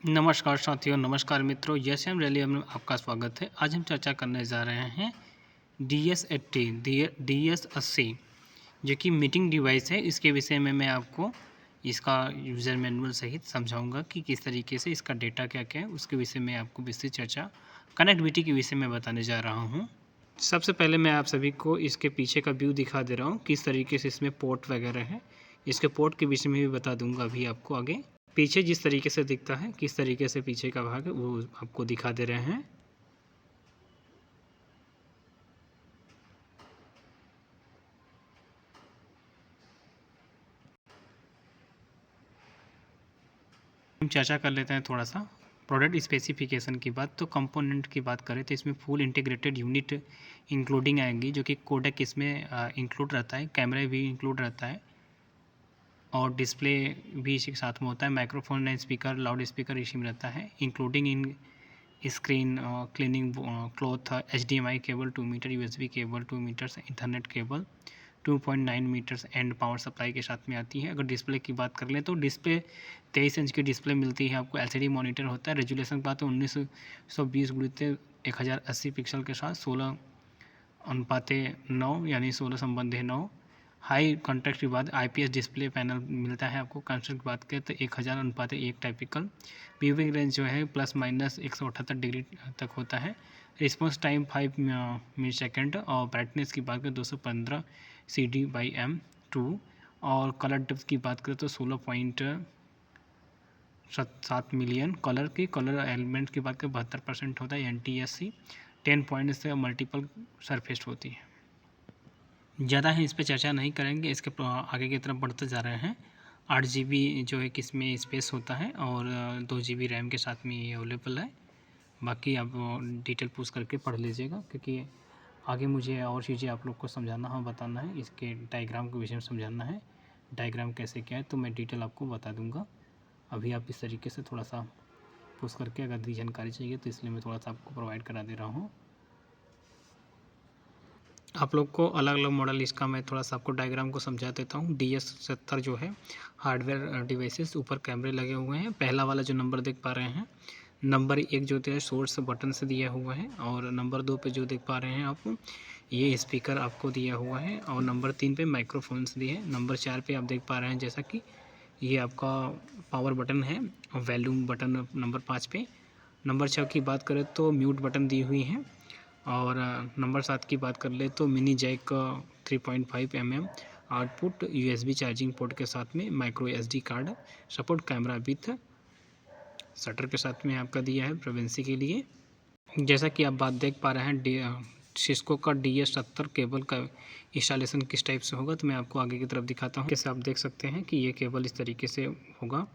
नमस्कार साथियों, नमस्कार मित्रों, यस एम रैली में आपका स्वागत है। आज हम चर्चा करने जा रहे हैं DS80 DS80 जो कि मीटिंग डिवाइस है। इसके विषय में मैं आपको इसका यूज़र मैनुअल सहित समझाऊंगा कि किस तरीके से इसका डेटा क्या क्या है। उसके विषय में आपको विस्तृत चर्चा कनेक्टिविटी के विषय में बताने जा रहा हूँ। सबसे पहले मैं आप सभी को इसके पीछे का व्यू दिखा दे रहा हूँ, किस तरीके से इसमें पोर्ट वगैरह है। इसके पोर्ट के विषय में भी बता दूंगा अभी आपको आगे। पीछे जिस तरीके से दिखता है, किस तरीके से पीछे का भाग है, वो आपको दिखा दे रहे हैं। हम चर्चा कर लेते हैं थोड़ा सा प्रोडक्ट स्पेसिफिकेशन की बात। तो कंपोनेंट की बात करें तो इसमें फुल इंटीग्रेटेड यूनिट इंक्लूडिंग आएंगी, जो कि कोडेक इसमें इंक्लूड रहता है, कैमरा भी इंक्लूड रहता है और डिस्प्ले भी इसी के साथ में होता है। Microphone and speaker, loud speaker इसी में रहता है, including in screen cleaning cloth, HDMI cable 2 metre, USB cable 2 metres, ethernet cable 2.9 metres and power supply के साथ में आती है। अगर डिस्प्ले की बात कर लें तो डिस्प्ले 23 इंच की डिस्प्ले मिलती है आपको। LCD मॉनिटर होता है। रेजुलेशन की बात तो 1920x1080 पिक्सल के साथ 16:9 यानी 16:9। हाई कॉन्ट्रास्ट के बाद IPS डिस्प्ले पैनल मिलता है आपको। कंस्ट्रक्ट की बात करें तो 1000:1 टाइपिकल। व्यूइंग रेंज जो है ±178 डिग्री तक होता है। रिस्पॉन्स टाइम 5 मिली सेकेंड और ब्राइटनेस की बात करें 215 CD/m2। और कलर डेप्थ की बात करें तो 16.7 मिलियन कलर एलिमेंट की बात करें 72% होता है। NTSC 10 पॉइंट से मल्टीपल सरफेस होती है। ज़्यादा ही इस पर चर्चा नहीं करेंगे, इसके आगे की तरफ बढ़ते जा रहे हैं। 8 GB जो है किसमें स्पेस होता है और 2 GB रैम के साथ में ये अवेलेबल है। बाकी आप डिटेल पूछ करके पढ़ लीजिएगा, क्योंकि आगे मुझे और चीज़ें आप लोग को समझाना है, बताना है। इसके डायग्राम के विषय में समझाना है, डायग्राम कैसे क्या है, तो मैं डिटेल आपको बता दूंगा। अभी आप इस तरीके से थोड़ा सा पूछ करके अगर दी जानकारी चाहिए तो इसलिए मैं थोड़ा सा आपको प्रोवाइड करा दे रहा हूँ। आप लोग को अलग अलग मॉडल इसका मैं थोड़ा सा आपको डायग्राम को समझा देता हूँ। DS70 जो है हार्डवेयर डिवाइसेस, ऊपर कैमरे लगे हुए हैं। पहला वाला जो नंबर देख पा रहे हैं, नंबर 1 जो है सोर्स बटन से दिया हुआ है, और नंबर 2 पे जो देख पा रहे हैं आप, ये स्पीकर आपको दिया हुआ है, और नंबर 3 पे माइक्रोफोन्स दिए हैं। नंबर 4 पे आप देख पा रहे हैं जैसा कि ये आपका पावर बटन है, और वॉल्यूम बटन नंबर 5 पे। नंबर 6 की बात करें तो म्यूट बटन दी हुई है। और नंबर 7 की बात कर ले तो mini jack 3.5 mm output, USB charging port के साथ में, micro SD card support, camera with shutter के साथ में आपका दिया है प्रिवेंसी के लिए। जैसा कि आप बात देख पा रहे हैं सिस्को का DS70 केबल का इंस्टॉलेशन किस टाइप से होगा, तो मैं आपको आगे की तरफ दिखाता हूँ। जैसे आप देख सकते हैं कि ये केबल इस तरीके से होगा।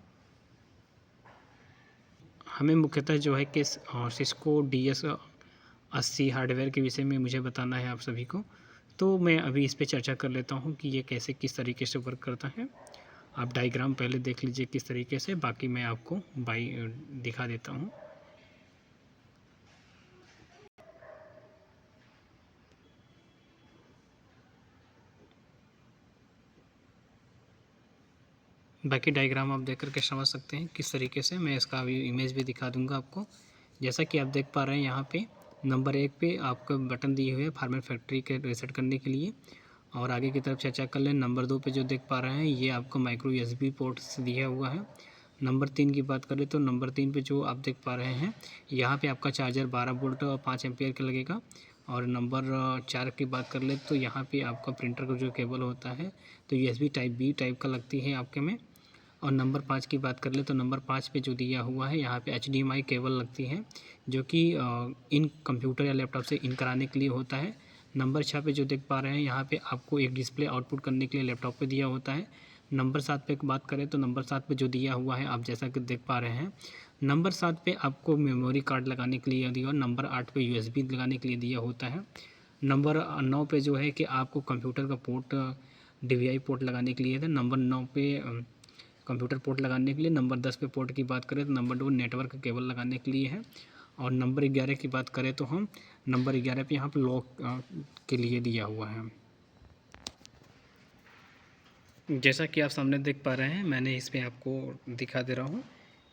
हमें मुख्यतः जो है कि सिस्को DS80 हार्डवेयर के विषय में मुझे बताना है आप सभी को, तो मैं अभी इस पे चर्चा कर लेता हूँ कि ये कैसे किस तरीके से वर्क करता है। आप डायग्राम पहले देख लीजिए किस तरीके से, बाकी मैं आपको दिखा देता हूँ। बाकी डायग्राम आप देख करके समझ सकते हैं किस तरीके से। मैं इसका अभी इमेज भी दिखा दूंगा आपको। जैसा कि आप देख पा रहे हैं यहाँ पे नंबर 1 पे आपको बटन दिए हुए हैं फार्मर फैक्ट्री के रीसेट करने के लिए। और आगे की तरफ चर्चा कर लें, नंबर 2 पे जो देख पा रहे हैं ये आपको माइक्रो USB पोर्ट से दिया हुआ है। नंबर 3 की बात करें तो नंबर 3 पे जो आप देख पा रहे हैं, यहाँ पे आपका चार्जर 12 वोल्ट और 5 एम्पियर का लगेगा। और नंबर 4 की बात कर ले तो यहाँ पे आपका प्रिंटर का जो केबल होता है तो USB टाइप B टाइप का लगती है आपके में। और नंबर 5 की बात कर ले तो नंबर 5 पे जो दिया हुआ है यहाँ पे HDMI केबल लगती है, जो कि इन कंप्यूटर या लैपटॉप से इन कराने के लिए होता है। नंबर 6 पे जो देख पा रहे हैं यहाँ पे आपको एक डिस्प्ले आउटपुट करने के लिए लैपटॉप पे दिया होता है। नंबर 7 पे बात करें तो नंबर 7 पे जो दिया हुआ है आप जैसा कि देख पा रहे हैं, नंबर 7 पे आपको मेमोरी कार्ड लगाने के लिए दिया, और नंबर 8 पे USB लगाने के लिए दिया होता है। नंबर 9 पे जो है कि आपको कंप्यूटर का पोर्ट DVI पोर्ट लगाने के लिए था। नंबर 9 पे कंप्यूटर पोर्ट लगाने के लिए। नंबर 10 पे पोर्ट की बात करें तो नंबर 2 नेटवर्क केबल लगाने के लिए है। और नंबर 11 की बात करें तो हम नंबर 11 पे यहाँ पर लॉक के लिए दिया हुआ है। जैसा कि आप सामने देख पा रहे हैं, मैंने इस पर आपको दिखा दे रहा हूँ।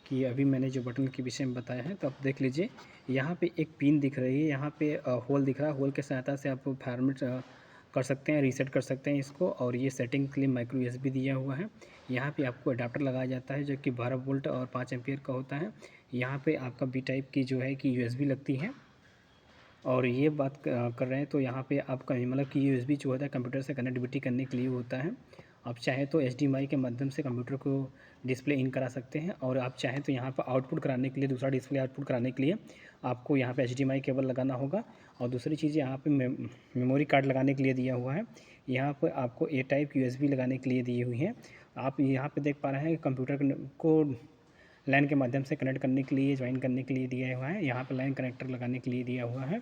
कि अभी मैंने जो बटन के विषय में बताया है, तो आप देख लीजिए यहाँ पे एक पिन दिख रही है, यहाँ पे होल दिख रहा है। होल के सहायता से आप फॉर्मेट कर सकते हैं, रीसेट कर सकते हैं इसको। और ये सेटिंग के लिए माइक्रो यूएसबी दिया हुआ है। यहाँ पे आपको अडाप्टर लगाया जाता है जो कि 12 वोल्ट और 5 एम्पियर का होता है। यहाँ पे आपका बी टाइप की जो है कि यूएसबी लगती है। और ये बात कर रहे हैं तो यहाँ पे आपका मतलब कि यूएसबी जो होता है कंप्यूटर से कनेक्टिविटी करने के लिए होता है। आप चाहें तो एचडीएमआई के माध्यम से कंप्यूटर को डिस्प्ले इन करा सकते हैं, और आप चाहें तो यहाँ पर आउटपुट कराने के लिए, दूसरा डिस्प्ले आउटपुट कराने के लिए आपको यहाँ पे एचडीएमआई केबल लगाना होगा। और दूसरी चीज़ यहाँ पे मेमोरी कार्ड लगाने के लिए दिया हुआ है। यहाँ पर आपको ए टाइप यूएसबी लगाने के लिए दी हुई है। आप यहाँ पे देख पा रहे हैं कंप्यूटर को लाइन के माध्यम से कनेक्ट करने के लिए, ज्वाइन करने के लिए दिया हुआ है। यहाँ पर लाइन कनेक्टर लगाने के लिए दिया हुआ है।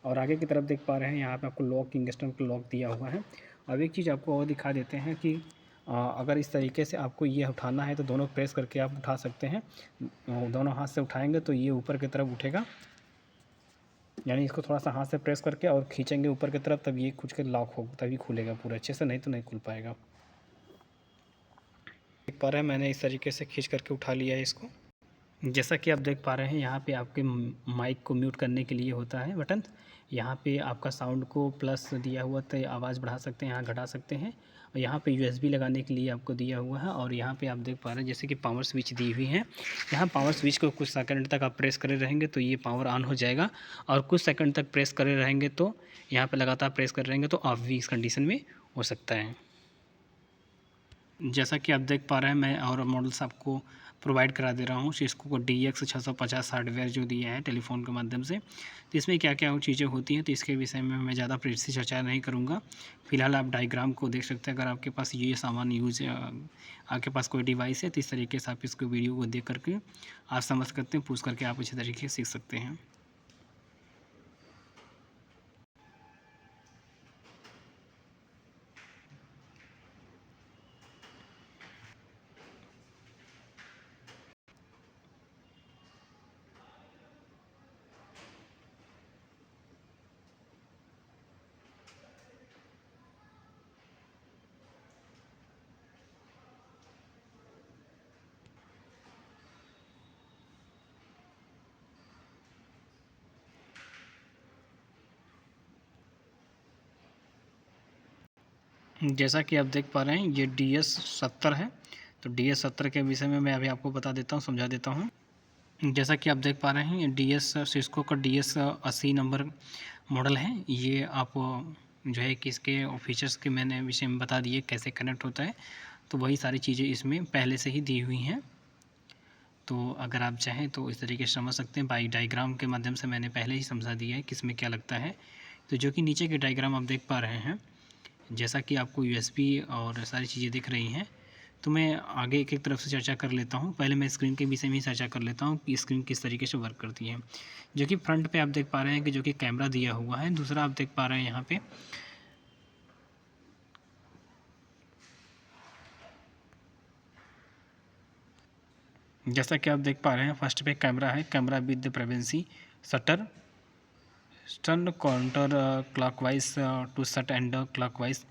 और आगे की तरफ देख पा रहे हैं यहाँ पे आपको लॉक, किंगस्टन का लॉक दिया हुआ है। अब एक चीज़ आपको और दिखा देते हैं कि अगर इस तरीके से आपको ये उठाना है तो दोनों प्रेस करके आप उठा सकते हैं। दोनों हाथ से उठाएंगे तो ये ऊपर की तरफ उठेगा, यानी इसको थोड़ा सा हाथ से प्रेस करके और खींचेंगे ऊपर की तरफ, तब ये खुद के लॉक होगा, तभी खुलेगा पूरा अच्छे से, नहीं तो नहीं खुल पाएगा। देख पा रहे हैं मैंने इस तरीके से खींच करके उठा लिया है इसको। जैसा कि आप देख पा रहे हैं यहाँ पे आपके माइक को म्यूट करने के लिए होता है बटन। यहाँ पे आपका साउंड को प्लस दिया हुआ, तो आवाज़ बढ़ा सकते हैं, यहाँ घटा सकते हैं। और यहाँ पे यूएसबी लगाने के लिए आपको दिया हुआ है। और यहाँ पे आप देख पा रहे हैं जैसे कि पावर स्विच दी हुई है। यहाँ पावर स्विच को कुछ सेकंड तक आप प्रेस करे रहेंगे तो ये पावर ऑन हो जाएगा, और कुछ सेकंड तक प्रेस करे रहेंगे तो यहाँ पर लगातार प्रेस कर रहेंगे तो ऑफ भी इस कंडीशन में हो सकता है। जैसा कि आप देख पा रहे हैं मैं और मॉडल्स आपको प्रोवाइड करा दे रहा हूँ सिस्को DX650 हार्डवेयर जो दिया है टेलीफोन के माध्यम से। तो इसमें क्या क्या चीज़ें होती हैं तो इसके विषय में मैं ज़्यादा प्रेसी चर्चा नहीं करूँगा। फिलहाल आप डायग्राम को देख सकते हैं। अगर आपके पास ये सामान आपके पास कोई डिवाइस है तो इस तरीके से आप इसको वीडियो को देख करके आप समझ सकते हैं, पूछ करके आप अच्छे तरीके से सीख सकते हैं। जैसा कि आप देख पा रहे हैं ये DS70 है। तो DS70 के विषय में मैं अभी आपको बता देता हूँ, समझा देता हूँ। जैसा कि आप देख पा रहे हैं सिस्को का DS80 नंबर मॉडल है। ये आप जो है कि इसके फीचर्स के मैंने विषय में बता दिए, कैसे कनेक्ट होता है। तो वही सारी चीज़ें इसमें पहले से ही दी हुई हैं। तो अगर आप चाहें तो इस तरीके से समझ सकते हैं। बाई डायग्राम के माध्यम से मैंने पहले ही समझा दिया है कि इसमें क्या लगता है। तो जो कि नीचे के डायग्राम आप देख पा रहे हैं, जैसा कि आपको यूएसबी और सारी चीज़ें दिख रही हैं, तो मैं आगे एक एक तरफ से चर्चा कर लेता हूँ। पहले मैं स्क्रीन के विषय में ही चर्चा कर लेता हूँ कि स्क्रीन किस तरीके से वर्क करती है। जो कि फ्रंट पे आप देख पा रहे हैं कि जो कि कैमरा दिया हुआ है। दूसरा आप देख पा रहे हैं यहाँ पे जैसा कि आप देख पा रहे हैं फर्स्ट पे कैमरा है, camera with the prevency shutter, turn counter clockwise to shut and clockwise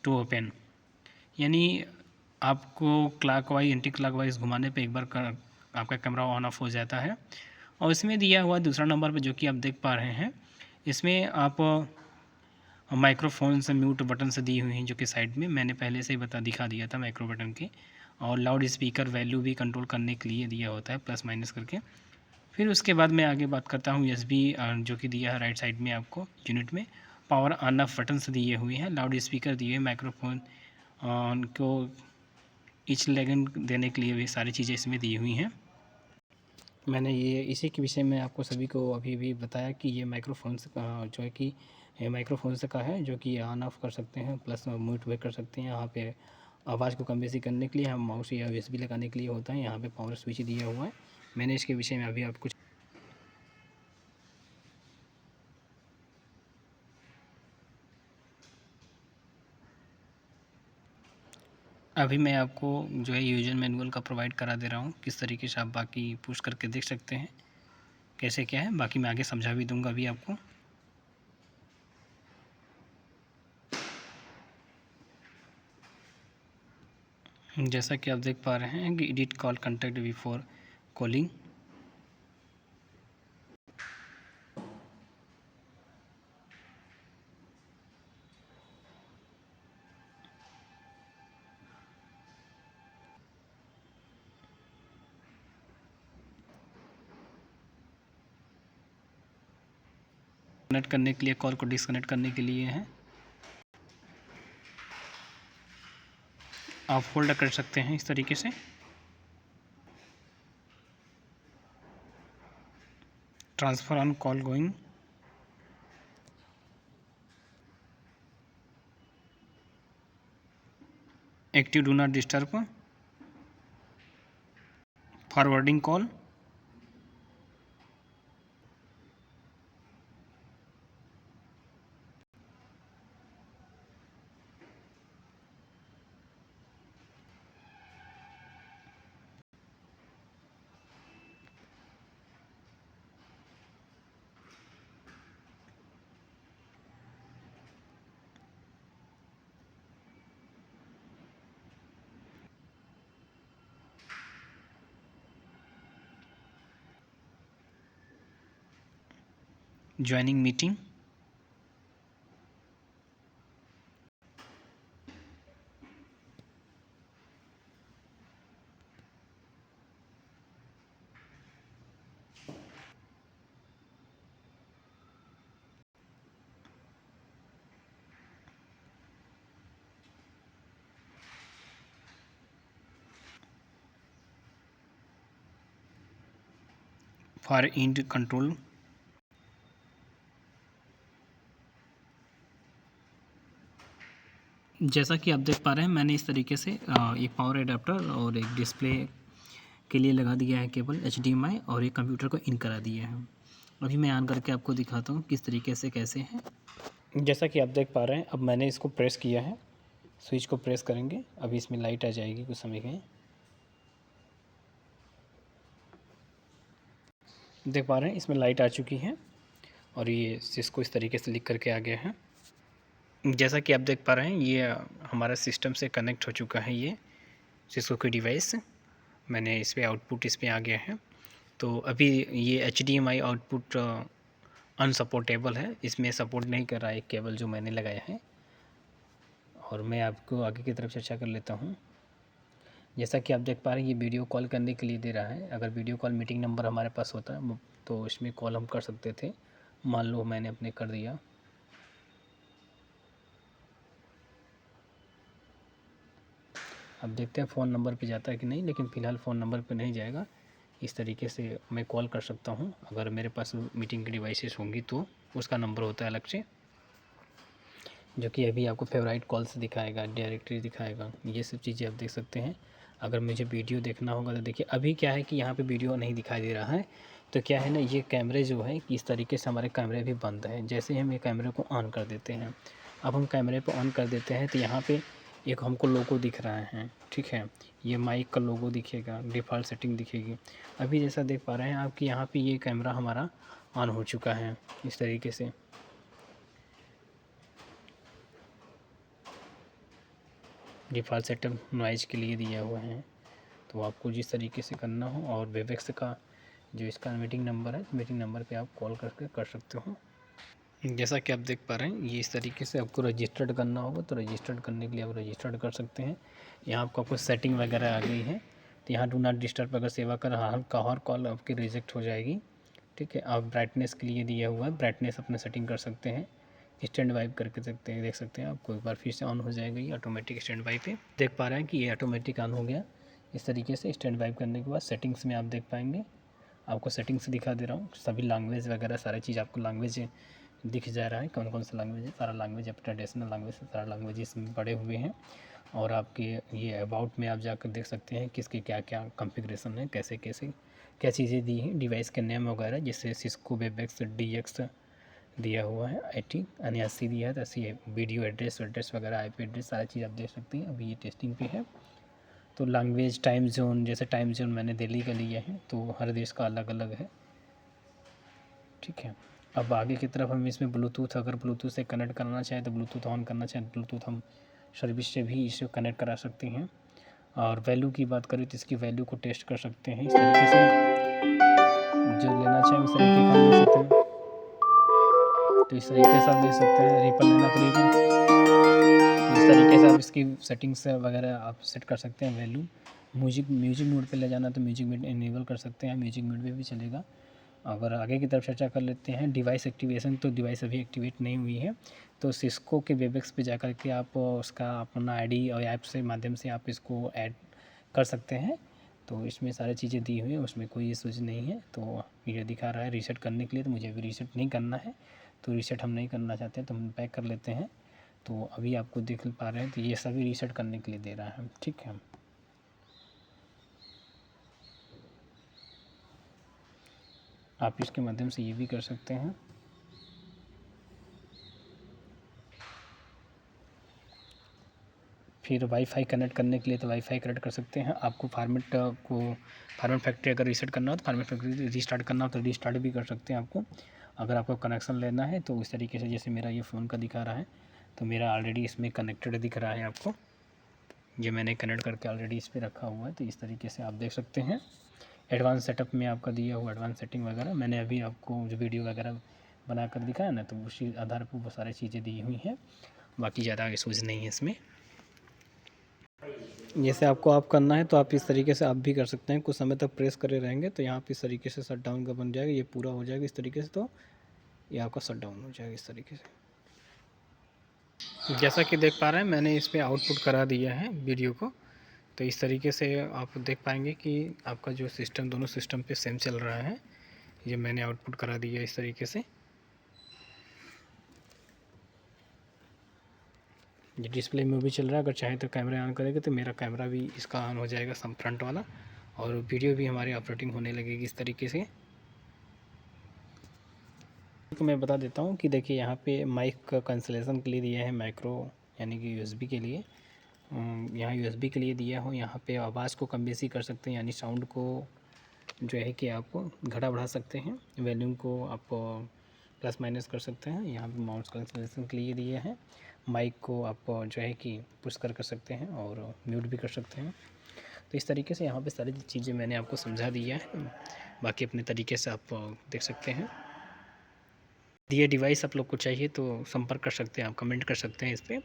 to open. यानी आपको क्लॉकवाइज एंटी क्लॉकवाइज घुमाने पे एक बार आपका कैमरा ऑन ऑफ हो जाता है। और इसमें दिया हुआ दूसरा नंबर पे जो कि आप देख पा रहे हैं, इसमें आप माइक्रोफोन से म्यूट बटन से दी हुई हैं, जो कि साइड में मैंने पहले से ही दिखा दिया था माइक्रो बटन के। और लाउड स्पीकर वैल्यू भी कंट्रोल करने के लिए दिया होता है प्लस माइनस करके। फिर उसके बाद मैं आगे बात करता हूँ USB जो कि दिया है राइट साइड में आपको यूनिट में। पावर ऑन ऑफ बटन से दिए हुए हैं, लाउड स्पीकर दिए हुए, माइक्रोफोन को ईच लेगन देने के लिए भी सारी चीज़ें इसमें दी हुई हैं। मैंने ये इसी के विषय में आपको सभी को अभी भी बताया कि ये माइक्रोफोन से जो है कि माइक्रोफोन से का है, जो कि ऑन ऑफ कर सकते हैं, प्लस म्यूट भी कर सकते हैं। यहाँ पे आवाज़ को कम बेसी करने के लिए हम माउस या USB लगाने के लिए होता है। यहाँ पे पावर स्विच दिया हुआ है। मैंने इसके विषय में अभी आपको मैं आपको जो है यूजर मैनुअल का प्रोवाइड करा दे रहा हूँ। किस तरीके से आप बाकी पुश करके देख सकते हैं कैसे क्या है। बाकी मैं आगे समझा भी दूँगा अभी आपको। जैसा कि आप देख पा रहे हैं कि edit call contact before calling. Connect करने के लिए, कॉल को डिस्कनेक्ट करने के लिए है। आप होल्ड कर सकते हैं इस तरीके से। Transfer on call going. Active do not disturb. Forwarding call. Joining meeting. Far end control. जैसा कि आप देख पा रहे हैं, मैंने इस तरीके से एक पावर एडाप्टर और एक डिस्प्ले के लिए लगा दिया है केबल HDMI, और एक कंप्यूटर को इन करा दिया है। अभी मैं ऑन करके आपको दिखाता हूँ किस तरीके से कैसे है। जैसा कि आप देख पा रहे हैं, अब मैंने इसको प्रेस किया है, स्विच को प्रेस करेंगे, अभी इसमें लाइट आ जाएगी कुछ समय में। देख पा रहे हैं इसमें लाइट आ चुकी है और ये सिस्को इस तरीके से लिख करके आ गया है। जैसा कि आप देख पा रहे हैं, ये हमारा सिस्टम से कनेक्ट हो चुका है। ये सिस्को की डिवाइस, मैंने इस पर आउटपुट इस पर आ गया है। तो अभी ये HDMI आउटपुट अनसपोर्टेबल है, इसमें सपोर्ट नहीं कर रहा है केबल जो मैंने लगाया है। और मैं आपको आगे की तरफ चर्चा कर लेता हूँ। जैसा कि आप देख पा रहे हैं, ये वीडियो कॉल करने के लिए दे रहा है। अगर वीडियो कॉल मीटिंग नंबर हमारे पास होता तो इसमें कॉल हम कर सकते थे। मान लो मैंने अपने कर दिया। अब देखते हैं फ़ोन नंबर पे जाता है कि नहीं, लेकिन फ़िलहाल फ़ोन नंबर पे नहीं जाएगा। इस तरीके से मैं कॉल कर सकता हूँ। अगर मेरे पास मीटिंग की डिवाइसेस होंगी तो उसका नंबर होता है अलग से, जो कि अभी आपको फेवराइट कॉल्स दिखाएगा, डायरेक्टरी दिखाएगा, ये सब चीज़ें आप देख सकते हैं। अगर मुझे वीडियो देखना होगा तो देखिए, अभी क्या है कि यहाँ पे वीडियो नहीं दिखाई दे रहा है। तो क्या है ना, ये कैमरे जो है कि इस तरीके से हमारे कैमरे भी बंद हैं। जैसे हम ये कैमरे को ऑन कर देते हैं, अब हम कैमरे को ऑन कर देते हैं तो यहाँ पे एक हमको लोगो दिख रहा है, ठीक है। ये माइक का लोगो दिखेगा, डिफ़ॉल्ट सेटिंग दिखेगी। अभी जैसा देख पा रहे हैं आप कि यहाँ पे ये कैमरा हमारा ऑन हो चुका है इस तरीके से। डिफ़ॉल्ट सेटअप नॉइज़ के लिए दिया हुआ है, तो आपको जिस तरीके से करना हो। और वेबएक्स का जो इसका मीटिंग नंबर है, मीटिंग नंबर पे आप कॉल करके कर सकते हो। जैसा कि आप देख पा रहे हैं, ये इस तरीके से आपको रजिस्टर्ड करना होगा, तो रजिस्टर्ड करने के लिए आप रजिस्टर्ड कर सकते हैं। यहाँ आपको कुछ सेटिंग वगैरह आ गई है, तो यहाँ डू नॉट डिस्टर्ब अगर सेवा कर हर कॉल आपकी रिजेक्ट हो जाएगी, ठीक है। आप ब्राइटनेस के लिए दिया हुआ है, ब्राइटनेस अपने सेटिंग कर सकते हैं। स्टैंड वाइप करके सकते हैं, देख सकते हैं आपको एक बार फिर से ऑन हो जाएगा ये ऑटोमेटिक स्टैंड वाइप पे। देख पा रहे हैं कि ये ऑटोमेटिक ऑन हो गया। इस तरीके से स्टैंड वाइप करने के बाद सेटिंग्स में आप देख पाएंगे, आपको सेटिंग्स दिखा दे रहा हूँ। सभी लैंग्वेज वगैरह सारी चीज़ आपको लैंग्वेज दिख जा रहा है, कौन कौन सा लैंग्वेज है। सारा लैंग्वेज अपना ट्रेडिशनल लैंग्वेज है, सारा लैंग्वेज इसमें पड़े हुए हैं। और आपके ये अबाउट में आप जाकर देख सकते हैं किसके क्या क्या कॉन्फ़िगरेशन है, कैसे कैसे क्या चीज़ें दी हैं, डिवाइस के नेम वगैरह, जैसे सिस्को वेबएक्स DX दिया हुआ है, 80 79 दिया है। तो ऐसी वीडियो एड्रेस वगैरह, IP एड्रेस, सारी चीज़ आप देख सकते हैं। अभी ये टेस्टिंग पे है। तो लैंग्वेज टाइम जोन, जैसे टाइम जोन मैंने दिल्ली का लिया है, तो हर देश का अलग अलग है, ठीक है। अब आगे की तरफ हम इसमें ब्लूटूथ, अगर ब्लूटूथ से कनेक्ट करना चाहें तो ब्लूटूथ ऑन करना चाहें, ब्लूटूथ हम सर्विस से भी इसे कनेक्ट करा सकते हैं। और वैल्यू की बात करें तो इसकी वैल्यू को टेस्ट कर सकते हैं इस तरीके से। आप जो लेना चाहें उस तरीके का ले सकते हैं। तो इस तरीके से आप ले सकते हैं। रिपल लेना तो रिपल, इस तरीके से आप इसकी सेटिंग्स वगैरह आप सेट कर सकते हैं। वैल्यू म्यूजिक मोड पे ले जाना तो म्यूजिक मोड इनेबल कर सकते हैं, म्यूजिक मोड पे भी चलेगा। अगर आगे की तरफ चर्चा कर लेते हैं डिवाइस एक्टिवेशन, तो डिवाइस अभी एक्टिवेट नहीं हुई है, तो सिस्को के वेबएक्स पे जाकर के आप उसका अपना आईडी और ऐप से माध्यम से आप इसको ऐड कर सकते हैं। तो इसमें सारी चीज़ें दी हुई हैं, उसमें कोई इशूज़ नहीं है। तो ये दिखा रहा है रीसेट करने के लिए, तो मुझे अभी रीसेट नहीं करना है, तो रीसेट हम नहीं करना चाहते, तो हम बैक कर लेते हैं। तो अभी आपको देख पा रहे हैं, तो ये सभी रीसेट करने के लिए दे रहा है, ठीक है। आप इसके माध्यम से ये भी कर सकते हैं। फिर वाईफाई कनेक्ट करने के लिए तो वाईफाई कनेक्ट कर सकते हैं। आपको फार्मेट फैक्ट्री अगर रीसेट करना हो तो फार्मेट फैक्ट्री रीस्टार्ट करना हो तो रीस्टार्ट भी कर सकते हैं आपको। अगर आपको कनेक्शन लेना है तो इस तरीके से, जैसे मेरा ये फ़ोन का दिखा रहा है, तो मेरा ऑलरेडी इसमें कनेक्टेड दिख रहा है आपको, ये मैंने कनेक्ट करके ऑलरेडी इस पर रखा हुआ है। तो इस तरीके से आप देख सकते हैं। एडवांस सेटअप में आपका दिया हुआ एडवांस सेटिंग वगैरह मैंने अभी आपको जो वीडियो वगैरह बना कर दिखाया ना, तो उसी आधार पर वो सारी चीज़ें दी हुई हैं, बाकी ज़्यादा आगे सोच नहीं है इसमें। जैसे आपको आप करना है तो आप इस तरीके से आप भी कर सकते हैं। कुछ समय तक प्रेस करे रहेंगे तो यहाँ पे इस तरीके से शट डाउन का बन जाएगा, ये पूरा हो जाएगा इस तरीके से, तो ये आपका शट डाउन हो जाएगा इस तरीके से। जैसा कि देख पा रहे हैं मैंने इस पर आउटपुट करा दिया है वीडियो को, तो इस तरीके से आप देख पाएंगे कि आपका जो सिस्टम दोनों सिस्टम पे सेम चल रहा है। ये मैंने आउटपुट करा दिया इस तरीके से। ये डिस्प्ले में भी चल रहा है, अगर चाहे तो कैमरा ऑन करेंगे तो मेरा कैमरा भी इसका ऑन हो जाएगा फ्रंट वाला, और वीडियो भी हमारी ऑपरेटिंग होने लगेगी इस तरीके से। तो मैं बता देता हूँ कि देखिए यहाँ पे माइक का कैंसलेशन के लिए दिया है माइक्रो, यानी कि यूएसबी के लिए, यहाँ यूएसबी के लिए दिया हो। यहाँ पे आवाज़ को कम बेसी कर सकते हैं, यानी साउंड को जो है कि आप घटा बढ़ा सकते हैं, वॉल्यूम को आप प्लस माइनस कर सकते हैं। यहाँ पे माउस कैंसलेशन के लिए दिया है। माइक को आप जो है कि पुश कर सकते हैं और म्यूट भी कर सकते हैं। तो इस तरीके से यहाँ पे सारी चीज़ें मैंने आपको समझा दिया है, बाकी अपने तरीके से आप देख सकते हैं। ये डिवाइस आप लोग को चाहिए तो संपर्क कर सकते हैं, आप कमेंट कर सकते हैं इस पर।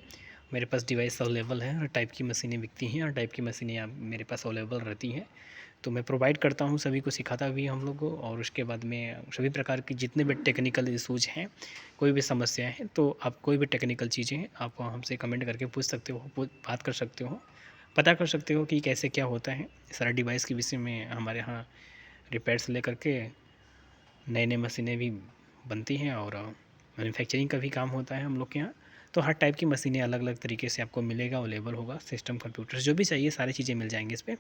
मेरे पास डिवाइस अवेलेबल है, हर टाइप की मशीनें बिकती हैं, हर टाइप की मशीनें आप मेरे पास अवेलेबल रहती हैं। तो मैं प्रोवाइड करता हूँ, सभी को सिखाता भी हम लोग को, और उसके बाद में सभी प्रकार की जितने भी टेक्निकल इशूज़ हैं, कोई भी समस्याएं हैं, तो आप कोई भी टेक्निकल चीज़ें हैं आप हमसे कमेंट करके पूछ सकते हो, बात कर सकते हो, पता कर सकते हो कि कैसे क्या होता है। सारा डिवाइस के विषय में हमारे यहाँ रिपेयर से लेकर के नई नई मशीनें भी बनती हैं, और मैन्युफैक्चरिंग का भी काम होता है हम लोग के यहाँ। तो हर टाइप की मशीनें अलग अलग तरीके से आपको मिलेगा, अवेलेबल होगा। सिस्टम कंप्यूटर जो भी चाहिए सारी चीज़ें मिल जाएंगी इस पर।